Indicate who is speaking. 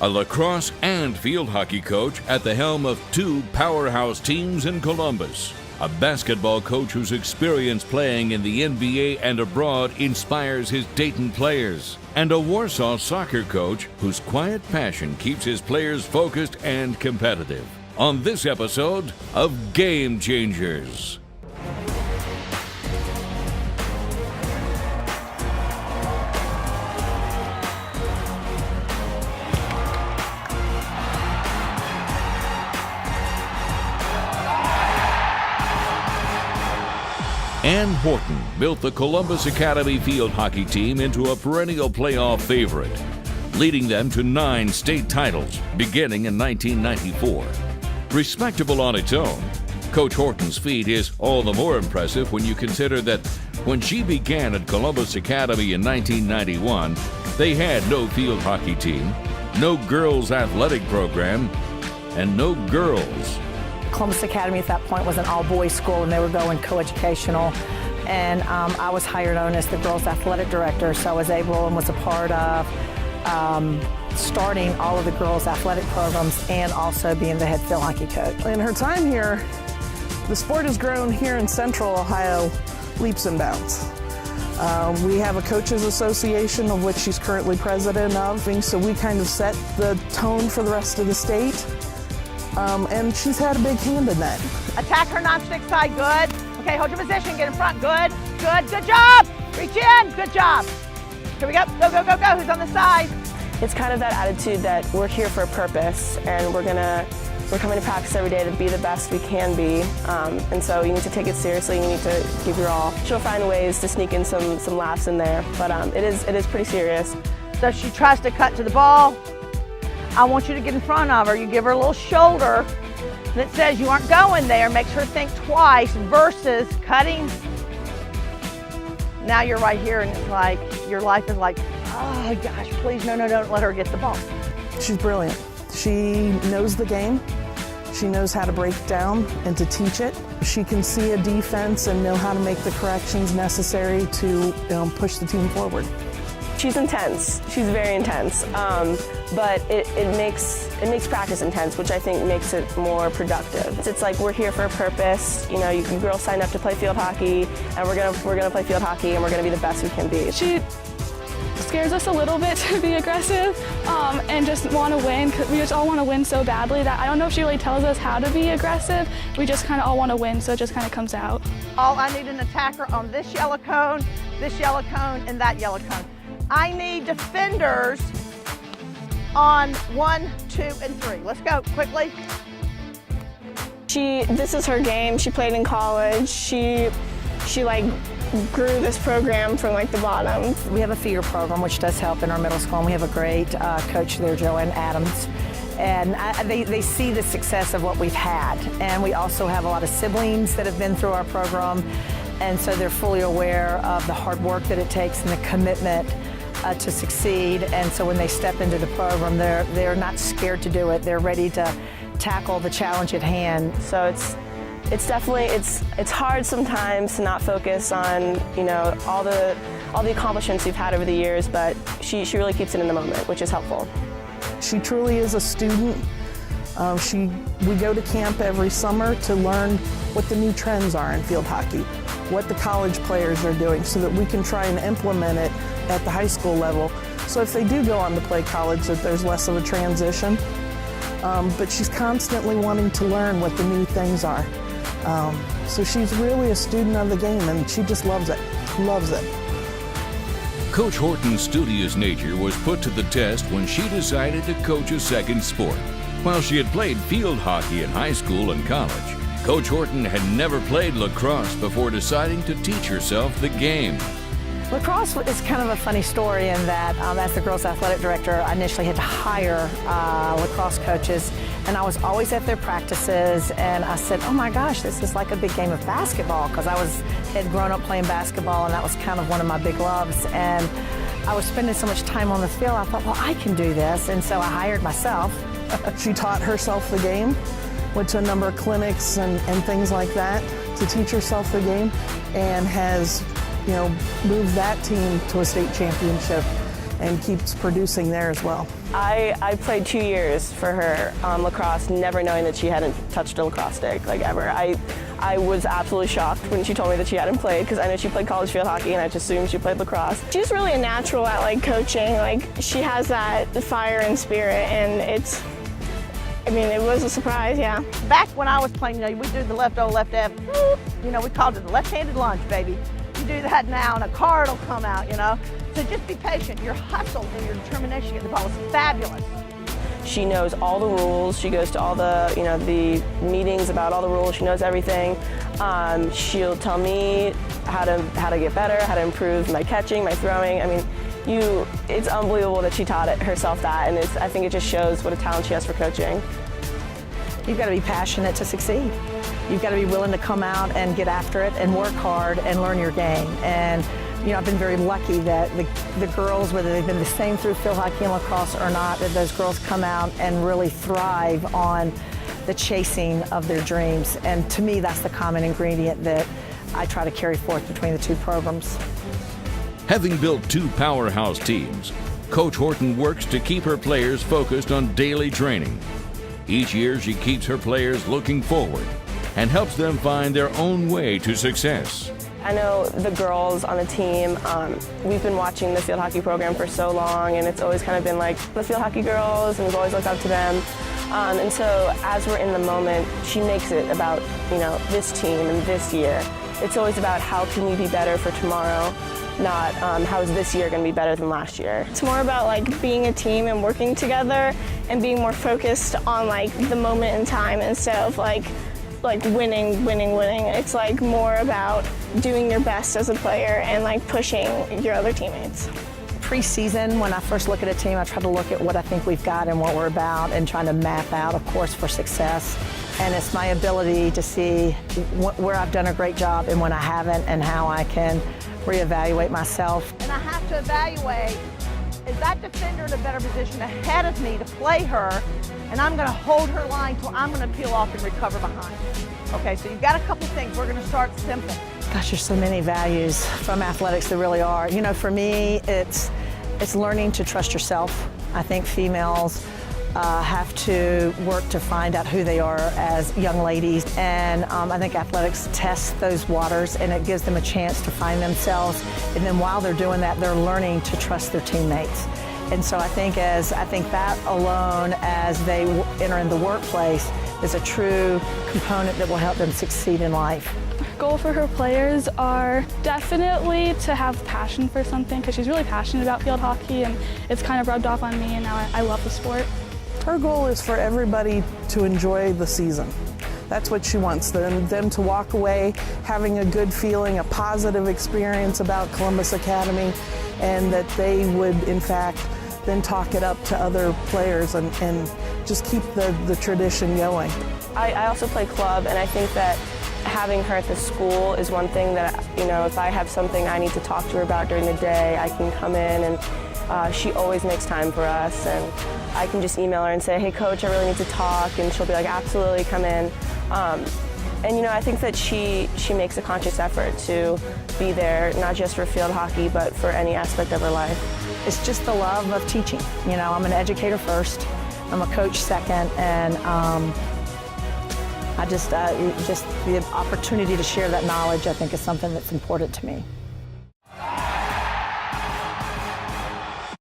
Speaker 1: a lacrosse and field hockey coach at the helm of two powerhouse teams in Columbus, a basketball coach whose experience playing in the NBA and abroad inspires his Dayton players, and a Warsaw soccer coach whose quiet passion keeps his players focused and competitive. On this episode of Game Changers. Ann Horton built the Columbus Academy field hockey team into a perennial playoff favorite, leading them to 9 state titles beginning in 1994. Respectable on its own, Coach Horton's feat is all the more impressive when you consider that when she began at Columbus Academy in 1991, they had no field hockey team, no girls athletic program, and no girls.
Speaker 2: Columbus Academy at that point was an all-boys school, and they were going coeducational. And I was hired on as the girls' athletic director, so I was able and was a part of starting all of the girls' athletic programs and also being the head field hockey coach.
Speaker 3: In her time here, the sport has grown here in Central Ohio leaps and bounds. We have a coaches association of which she's currently president of, so we kind of set the tone for the rest of the state. And she's had a big hand in that.
Speaker 4: Attack her non-stick side, good. Okay, hold your position, get in front, good, good, good job. Reach in, good job. Here we go, go, go, go, go, who's on the side?
Speaker 5: It's kind of that attitude that we're here for a purpose, and we're coming to practice every day to be the best we can be. And so you need to take it seriously, you need to give your all. She'll find ways to sneak in some laughs in there, but it is pretty serious.
Speaker 4: So she tries to cut to the ball. I want you to get in front of her. You give her a little shoulder that says you aren't going there, makes her think twice versus cutting. Now you're right here and it's like, your life is like, oh gosh, please, no, don't let her get the ball.
Speaker 3: She's brilliant. She knows the game. She knows how to break down and to teach it. She can see a defense and know how to make the corrections necessary to push the team forward.
Speaker 5: She's intense. She's very intense, but it makes practice intense, which I think makes it more productive. It's like we're here for a purpose. You know, you girls signed up to play field hockey, and we're gonna play field hockey, and we're gonna be the best we can be.
Speaker 6: She scares us a little bit to be aggressive and just want to win, because we just all want to win so badly that I don't know if she really tells us how to be aggressive. We just kind of all want to win, so it just kind of comes out.
Speaker 4: I need an attacker on this yellow cone, and that yellow cone. I need defenders on 1, 2, and 3. Let's go, quickly.
Speaker 5: This is her game. She played in college. She like grew this program from like the bottom.
Speaker 2: We have a feeder program, which does help in our middle school, and we have a great coach there, Joanne Adams. And they see the success of what we've had. And we also have a lot of siblings that have been through our program, and so they're fully aware of the hard work that it takes and the commitment to succeed. And so when they step into the program, they're not scared to do it. They're ready to tackle the challenge at hand.
Speaker 5: So it's definitely it's hard sometimes to not focus on all the accomplishments you've had over the years, but she really keeps it in the moment, which is helpful.
Speaker 3: She truly is a student. We go to camp every summer to learn what the new trends are in field hockey, what the college players are doing, so that we can try and implement it at the high school level. So if they do go on to play college, that there's less of a transition. But she's constantly wanting to learn what the new things are. So she's really a student of the game, and she just loves it, loves it.
Speaker 1: Coach Horton's studious nature was put to the test when she decided to coach a second sport. While she had played field hockey in high school and college, Coach Horton had never played lacrosse before deciding to teach herself the game.
Speaker 2: Lacrosse is kind of a funny story in that as the girls' athletic director, I initially had to hire lacrosse coaches, and I was always at their practices, and I said, oh my gosh, this is like a big game of basketball, because I had grown up playing basketball, and that was kind of one of my big loves. And I was spending so much time on the field, I thought, well, I can do this, and so I hired myself.
Speaker 3: She taught herself the game, went to a number of clinics and things like that to teach herself the game, and has moved that team to a state championship and keeps producing there as well.
Speaker 5: I played 2 years for her lacrosse, never knowing that she hadn't touched a lacrosse stick, like ever. I was absolutely shocked when she told me that she hadn't played, because I know she played college field hockey and I just assumed she played lacrosse.
Speaker 7: She's really a natural at like coaching. Like she has that fire and spirit, and it was a surprise, yeah.
Speaker 4: Back when I was playing, we do the left O, left F. We called it the left-handed lunge, baby. You do that now and a card will come out, So just be patient. Your hustle and your determination to get the ball is fabulous.
Speaker 5: She knows all the rules. She goes to all the, the meetings about all the rules. She knows everything. She'll tell me how to get better, how to improve my catching, my throwing. It's unbelievable that she taught herself that, and I think it just shows what a talent she has for coaching.
Speaker 2: You've got to be passionate to succeed. You've got to be willing to come out and get after it and work hard and learn your game. And I've been very lucky that the girls, whether they've been the same through field hockey and lacrosse or not, that those girls come out and really thrive on the chasing of their dreams. And to me, that's the common ingredient that I try to carry forth between the two programs.
Speaker 1: Having built two powerhouse teams, Coach Horton works to keep her players focused on daily training. Each year, she keeps her players looking forward and helps them find their own way to success.
Speaker 5: I know the girls on the team, we've been watching the field hockey program for so long, and it's always kind of been like the field hockey girls, and we've always looked up to them. And so as we're in the moment, she makes it about, this team and this year. It's always about how can we be better for tomorrow, not how is this year going to be better than last year.
Speaker 7: It's more about like being a team and working together and being more focused on like the moment in time instead of like winning. It's like more about doing your best as a player and like pushing your other teammates.
Speaker 2: Pre-season, when I first look at a team, I try to look at what I think we've got and what we're about and trying to map out a course for success. And it's my ability to see where I've done a great job and when I haven't, and how I can reevaluate myself.
Speaker 4: And I have to evaluate, is that defender in a better position ahead of me to play her, and I'm going to hold her line till I'm going to peel off and recover behind. Okay, so you've got a couple things. We're going to start simple.
Speaker 2: Gosh, there's so many values from athletics, there really are. For me, it's learning to trust yourself. I think females have to work to find out who they are as young ladies, and I think athletics tests those waters, and it gives them a chance to find themselves. And then while they're doing that, they're learning to trust their teammates. And so I think that alone, as they enter in the workplace, is a true component that will help them succeed in life.
Speaker 6: Goal for her players are definitely to have passion for something, because she's really passionate about field hockey, and it's kind of rubbed off on me, and now I love the sport.
Speaker 3: Her goal is for everybody to enjoy the season. That's what she wants, them to walk away having a good feeling, a positive experience about Columbus Academy, and that they would, in fact, then talk it up to other players and just keep the tradition going.
Speaker 5: I also play club, and I think that having her at the school is one thing that, if I have something I need to talk to her about during the day, I can come in, and she always makes time for us, and I can just email her and say, hey coach, I really need to talk, and she'll be like, absolutely, come in. And I think that she makes a conscious effort to be there, not just for field hockey, but for any aspect of her life.
Speaker 2: It's just the love of teaching. I'm an educator first, I'm a coach second, and just the opportunity to share that knowledge, I think, is something that's important to me.